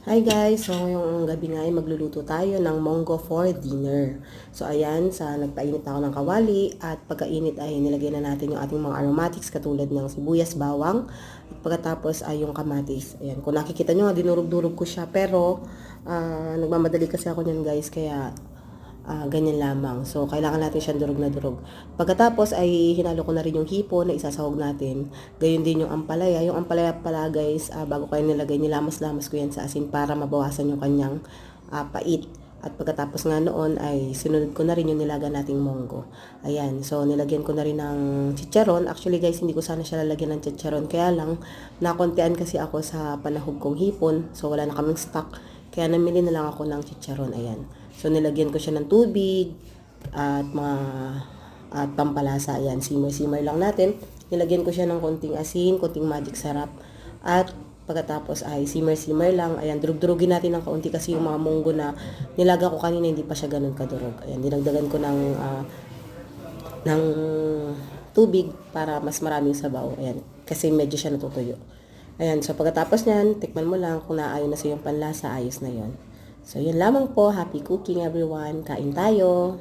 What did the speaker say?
Hi guys! So ngayong gabi nga ay magluluto tayo ng monggo for dinner. So ayan, nagpainit na ako ng kawali at pagkainit ay nilagay na natin yung ating mga aromatics katulad ng sibuyas, bawang at pagkatapos ay yung kamatis. Ayan, kung nakikita nyo, dinurog-durog ko siya pero nagmamadali kasi ako nyan guys kaya ganyan lamang. So, kailangan natin siyang durog na durog. Pagkatapos ay hinalo ko na rin yung hipon na isasahog natin. Gayun din yung ampalaya. Yung ampalaya pala guys, bago kayo nilagay, nilamas-lamas ko yan sa asin para mabawasan yung kanyang pait. At pagkatapos nga noon ay sinunod ko na rin yung nilaga nating monggo. Ayan, so nilagyan ko na rin ng chicharon. Actually guys, hindi ko sana siya lalagyan ng chicharon. Kaya lang, nakontian kasi ako sa panahog kong hipon. So wala na kaming stock. Kaya namili na lang ako ng chicharon. Ayan. So, nilagyan ko siya ng tubig at pampalasa. Ayan, simmer lang natin. Nilagyan ko siya ng konting asin, konting magic sarap. At pagkatapos ay simmer lang. Ayan, durug-durugin natin ng kaunti kasi yung mga munggo na nilaga ko kanina hindi pa siya ganun kadurog. Ayan, dinagdagan ko ng tubig para mas maraming sabaw. Ayan, kasi medyo siya natutuyo. Ayan, so pagkatapos nyan, tikman mo lang kung naayon na sa yung panlasa, ayos na yon. So, yun lamang po. Happy cooking everyone. Kain tayo.